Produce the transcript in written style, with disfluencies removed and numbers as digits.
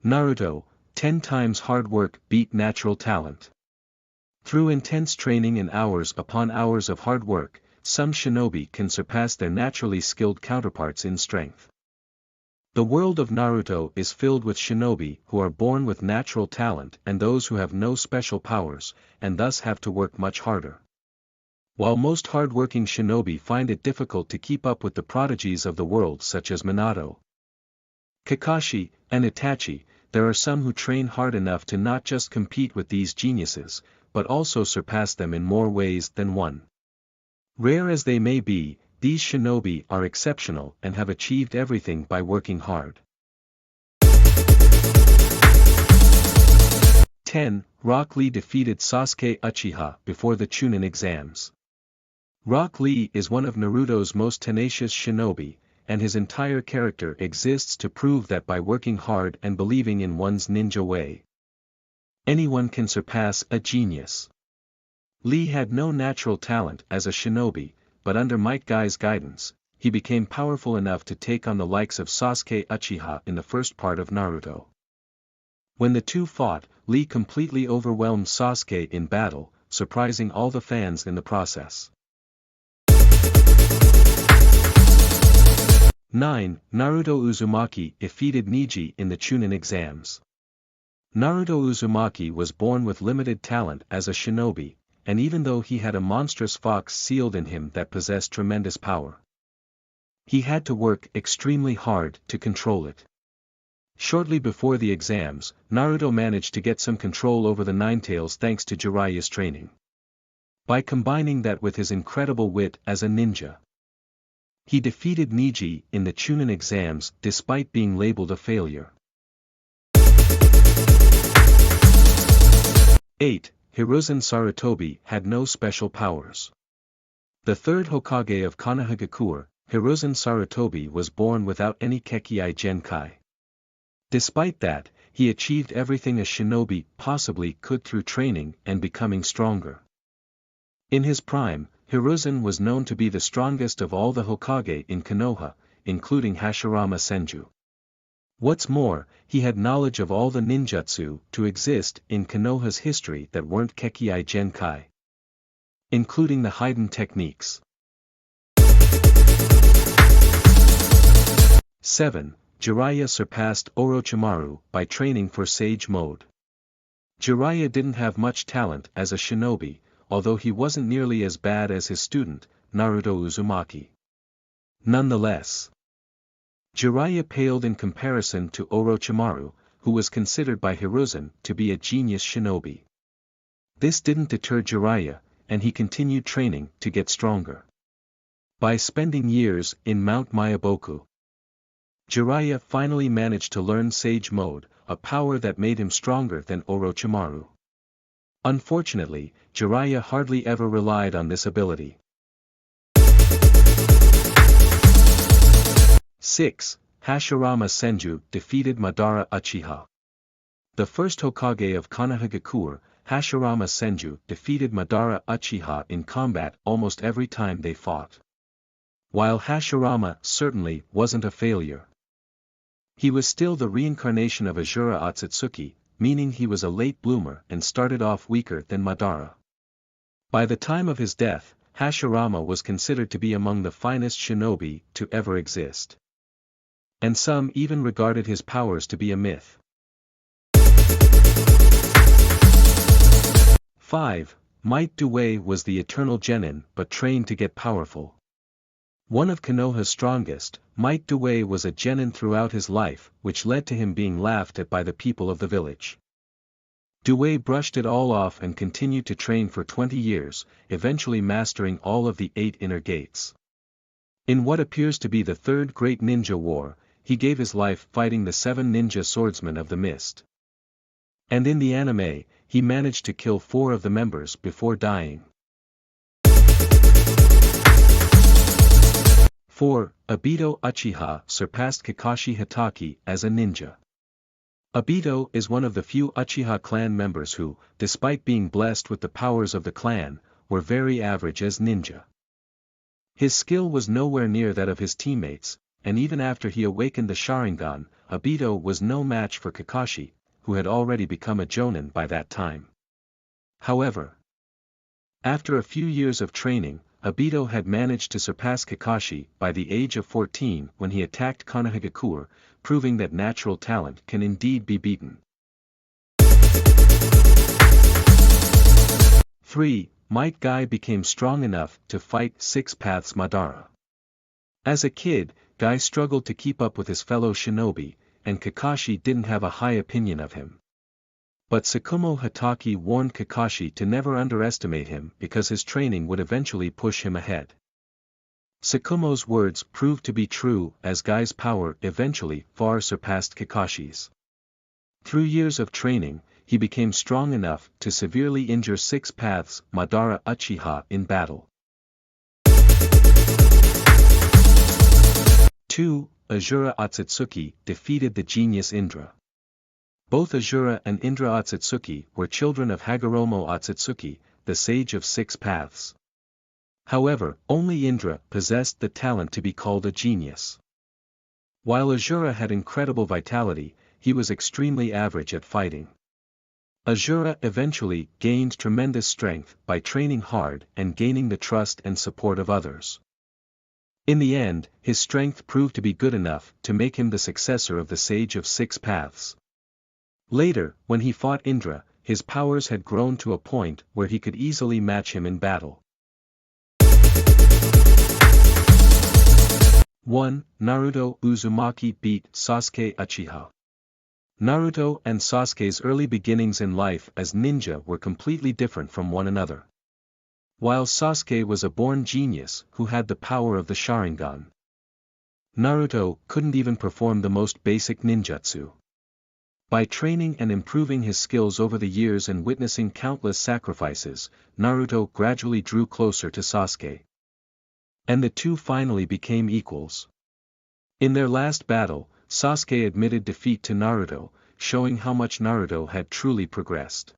Naruto, 10 times hard work beat natural talent. Through intense training and hours upon hours of hard work, some shinobi can surpass their naturally skilled counterparts in strength. The world of Naruto is filled with shinobi who are born with natural talent and those who have no special powers, and thus have to work much harder. While most hard-working shinobi find it difficult to keep up with the prodigies of the world such as Minato, Kakashi, and Itachi, there are some who train hard enough to not just compete with these geniuses, but also surpass them in more ways than one. Rare as they may be, these shinobi are exceptional and have achieved everything by working hard. 10. Rock Lee defeated Sasuke Uchiha before the Chunin exams. Rock Lee is one of Naruto's most tenacious shinobi, and his entire character exists to prove that by working hard and believing in one's ninja way, anyone can surpass a genius. Lee had no natural talent as a shinobi, but under Might Guy's guidance, he became powerful enough to take on the likes of Sasuke Uchiha in the first part of Naruto. When the two fought, Lee completely overwhelmed Sasuke in battle, surprising all the fans in the process. 9. Naruto Uzumaki defeated Neji in the Chunin exams. Naruto Uzumaki was born with limited talent as a shinobi, and even though he had a monstrous fox sealed in him that possessed tremendous power, he had to work extremely hard to control it. Shortly before the exams, Naruto managed to get some control over the Ninetales thanks to Jiraiya's training. By combining that with his incredible wit as a ninja, he defeated Neji in the Chunin exams despite being labeled a failure. 8. Hiruzen Sarutobi had no special powers. The third Hokage of Konohagakure, Hiruzen Sarutobi was born without any Kekkei Genkai. Despite that, he achieved everything a shinobi possibly could through training and becoming stronger. In his prime, Hiruzen was known to be the strongest of all the Hokage in Konoha, including Hashirama Senju. What's more, he had knowledge of all the ninjutsu to exist in Konoha's history that weren't Kekkei Genkai, including the hidden techniques. 7. Jiraiya surpassed Orochimaru by training for Sage Mode. Jiraiya didn't have much talent as a shinobi, although he wasn't nearly as bad as his student, Naruto Uzumaki. Nonetheless, Jiraiya paled in comparison to Orochimaru, who was considered by Hiruzen to be a genius shinobi. This didn't deter Jiraiya, and he continued training to get stronger. By spending years in Mount Myaboku, Jiraiya finally managed to learn Sage Mode, a power that made him stronger than Orochimaru. Unfortunately, Jiraiya hardly ever relied on this ability. 6. Hashirama Senju defeated Madara Uchiha. The first Hokage of Konohagakure, Hashirama Senju defeated Madara Uchiha in combat almost every time they fought. While Hashirama certainly wasn't a failure, he was still the reincarnation of Azura Otsutsuki, meaning he was a late bloomer and started off weaker than Madara. By the time of his death, Hashirama was considered to be among the finest shinobi to ever exist, and some even regarded his powers to be a myth. 5. Might Due was the eternal genin but trained to get powerful. One of Konoha's strongest, Might Due was a genin throughout his life, which led to him being laughed at by the people of the village. Due brushed it all off and continued to train for 20 years, eventually mastering all of the 8 inner gates. In what appears to be the Third Great Ninja War, he gave his life fighting the 7 ninja swordsmen of the mist. And in the anime, he managed to kill 4 of the members before dying. 4. Obito Uchiha surpassed Kakashi Hatake as a ninja. Obito is one of the few Uchiha clan members who, despite being blessed with the powers of the clan, were very average as ninja. His skill was nowhere near that of his teammates, and even after he awakened the Sharingan, Obito was no match for Kakashi, who had already become a Jonin by that time. However, after a few years of training, Obito had managed to surpass Kakashi by the age of 14 when he attacked Konohagakure, proving that natural talent can indeed be beaten. 3. Might Guy became strong enough to fight Six Paths Madara. As a kid, Guy struggled to keep up with his fellow shinobi, and Kakashi didn't have a high opinion of him. But Tsukumo Hatake warned Kakashi to never underestimate him because his training would eventually push him ahead. Tsukumo's words proved to be true as Guy's power eventually far surpassed Kakashi's. Through years of training, he became strong enough to severely injure Six Paths Madara Uchiha in battle. 2. Asura Otsutsuki defeated the genius Indra. Both Asura and Indra Otsutsuki were children of Hagoromo Otsutsuki, the sage of Six Paths. However, only Indra possessed the talent to be called a genius. While Asura had incredible vitality, he was extremely average at fighting. Asura eventually gained tremendous strength by training hard and gaining the trust and support of others. In the end, his strength proved to be good enough to make him the successor of the Sage of Six Paths. Later, when he fought Indra, his powers had grown to a point where he could easily match him in battle. 1. Naruto Uzumaki beat Sasuke Uchiha. Naruto and Sasuke's early beginnings in life as ninja were completely different from one another. While Sasuke was a born genius who had the power of the Sharingan, Naruto couldn't even perform the most basic ninjutsu. By training and improving his skills over the years and witnessing countless sacrifices, Naruto gradually drew closer to Sasuke. And the two finally became equals. In their last battle, Sasuke admitted defeat to Naruto, showing how much Naruto had truly progressed.